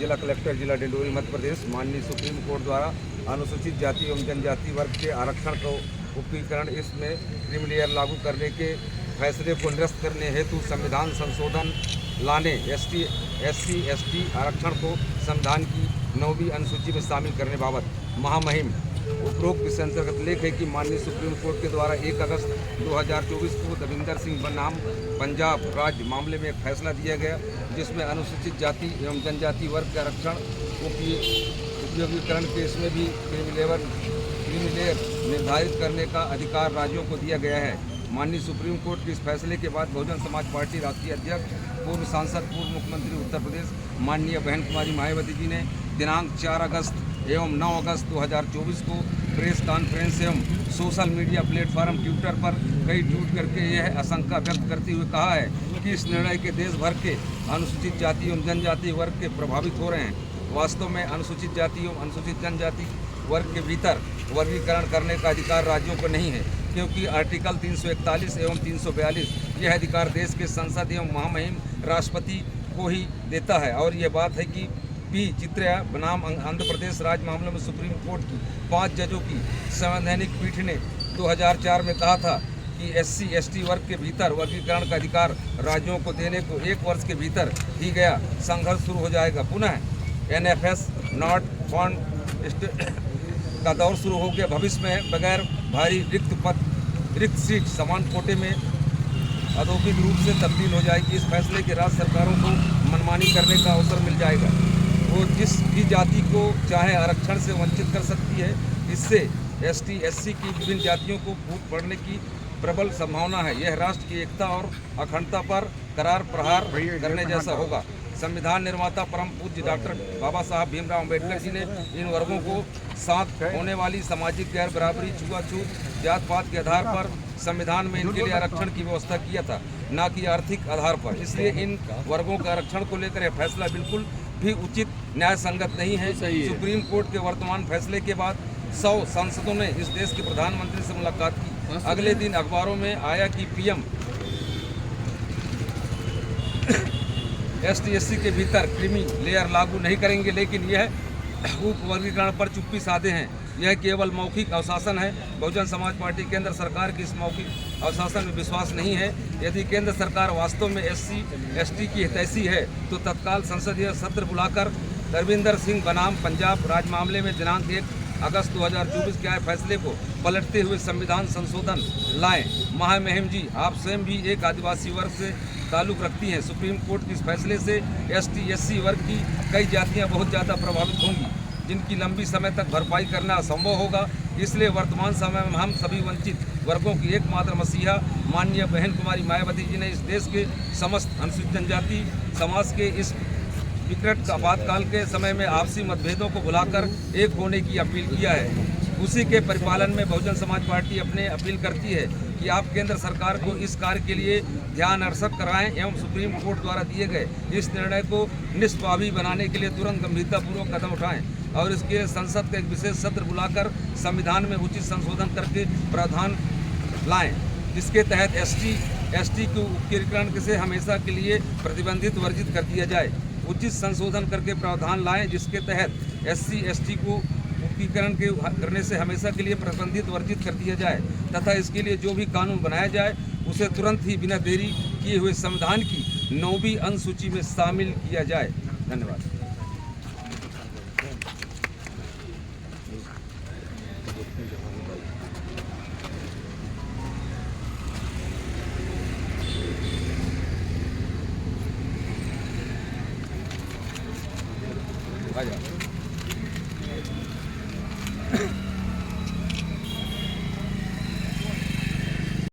जिला कलेक्टर जिला डिंडोरी मध्य प्रदेश। माननीय सुप्रीम कोर्ट द्वारा अनुसूचित जाति एवं जनजाति वर्ग के आरक्षण को उपीकरण इसमें क्रीमी लेयर लागू करने के फैसले को निरस्त करने हेतु संविधान संशोधन लाने एससी एसटी आरक्षण को संविधान की 9वीं अनुसूची में शामिल करने बाबत महामहिम उपरोक्त विषय अंतर्गत लेख है कि माननीय सुप्रीम कोर्ट के द्वारा 1 अगस्त 2024 को दविंदर सिंह बनाम पंजाब राज्य मामले में एक फैसला दिया गया, जिसमें अनुसूचित जाति एवं जनजाति वर्ग के आरक्षण उपयोगीकरण केस में भी क्रीमी लेयर निर्धारित करने का अधिकार राज्यों को दिया गया है। माननीय सुप्रीम कोर्ट के इस फैसले के बाद बहुजन समाज पार्टी राष्ट्रीय अध्यक्ष पूर्व सांसद पूर्व मुख्यमंत्री उत्तर प्रदेश माननीय बहन कुमारी मायावती जी ने दिनांक 4 अगस्त एवं 9 अगस्त 2024 को प्रेस कॉन्फ्रेंस एवं सोशल मीडिया प्लेटफार्म ट्विटर पर कई ट्वीट करके यह आशंका व्यक्त करते हुए कहा है कि इस निर्णय के देश भर के अनुसूचित जाति एवं जनजाति वर्ग के प्रभावित हो रहे हैं। वास्तव में अनुसूचित जाति एवं अनुसूचित जनजाति वर्ग के भीतर वर्गीकरण करने का अधिकार राज्यों को नहीं है, क्योंकि आर्टिकल 341 एवं 342 यह अधिकार देश के संसद एवं महामहिम राष्ट्रपति को ही देता है। और ये बात है कि पी चित्रा बनाम आंध्र प्रदेश राज्य मामलों में सुप्रीम कोर्ट की 5 जजों की संवैधानिक पीठ ने 2004 में कहा था कि एससी एसटी वर्ग के भीतर वर्गीकरण का अधिकार राज्यों को देने को 1 वर्ष के भीतर ही गया संघर्ष शुरू हो जाएगा। पुनः एनएफएस नॉट फंड का दौर शुरू हो गया। भविष्य में बगैर भारी रिक्त सीट समान कोटे में औद्योगिक रूप से तब्दील हो जाएगी। इस फैसले के राज्य सरकारों को मनमानी करने का अवसर मिल जाएगा। वो जिस भी जाति को चाहे आरक्षण से वंचित कर सकती है। इससे एसटी एससी की विभिन्न जातियों को फूट पड़ने की प्रबल संभावना है। यह राष्ट्र की एकता और अखंडता पर करार प्रहार करने जैसा होगा। संविधान निर्माता परम पूज्य डॉक्टर बाबा साहब भीमराव अम्बेडकर जी ने इन वर्गों को साथ होने वाली सामाजिक गैर बराबरी, छुआछूत, जात पात के आधार पर संविधान में इनके लिए आरक्षण की व्यवस्था किया था, न कि आर्थिक आधार पर। इसलिए इन वर्गों के आरक्षण को लेकर यह फैसला बिल्कुल भी उचित न्याय संगत नहीं है। सुप्रीम कोर्ट के वर्तमान फैसले के बाद 100 सांसदों ने इस देश के प्रधानमंत्री से मुलाकात की। अगले दिन अखबारों में आया कि पीएम एसटी के भीतर क्रीमी लेयर लागू नहीं करेंगे, लेकिन यह उप वर्गीकरण पर चुप्पी साधे हैं। यह केवल मौखिक आश्वासन है। बहुजन समाज पार्टी केंद्र सरकार की इस मौखिक आश्वासन में विश्वास नहीं है। यदि केंद्र सरकार वास्तव में एससी एसटी की हितैषी है तो तत्काल संसदीय सत्र बुलाकर दविंदर सिंह बनाम पंजाब राज्य मामले में दिनांक 1 अगस्त 2024 के आए फैसले को पलटते हुए संविधान संशोधन लाएं। महामहिम जी, आप स्वयं भी एक आदिवासी वर्ग से ताल्लुक रखती हैं। सुप्रीम कोर्ट के इस फैसले से एसटी एससी वर्ग की कई जातियां बहुत ज़्यादा प्रभावित होंगी, जिनकी लंबी समय तक भरपाई करना असंभव होगा। इसलिए वर्तमान समय में हम सभी वंचित वर्गों की एकमात्र मसीहा माननीय बहन कुमारी मायावती जी ने इस देश के समस्त अनुसूचित जनजाति समाज के इस विकट आपातकाल के समय में आपसी मतभेदों को भुलाकर एक होने की अपील किया है। उसी के परिपालन में बहुजन समाज पार्टी अपने अपील करती है कि आप केंद्र सरकार को इस कार्य के लिए ध्यान आकर्षित कराएं एवं सुप्रीम कोर्ट द्वारा दिए गए इस निर्णय को निष्प्रभावी बनाने के लिए तुरंत गंभीरतापूर्वक कदम उठाएं और इसके संसद का एक विशेष सत्र बुलाकर संविधान में उचित संशोधन करके प्रावधान लाएं, जिसके तहत एसटी को उपवर्गीकरण से हमेशा के लिए प्रतिबंधित वर्जित कर दिया जाए। उचित संशोधन करके प्रावधान लाएं जिसके तहत एससी एसटी को उपवर्गीकरण के करने से हमेशा के लिए प्रतिबंधित वर्जित कर दिया जाए तथा इसके लिए जो भी कानून बनाया जाए उसे तुरंत ही बिना देरी किए हुए संविधान की 9वीं अनुसूची में शामिल किया जाए। धन्यवाद। आ जाओ।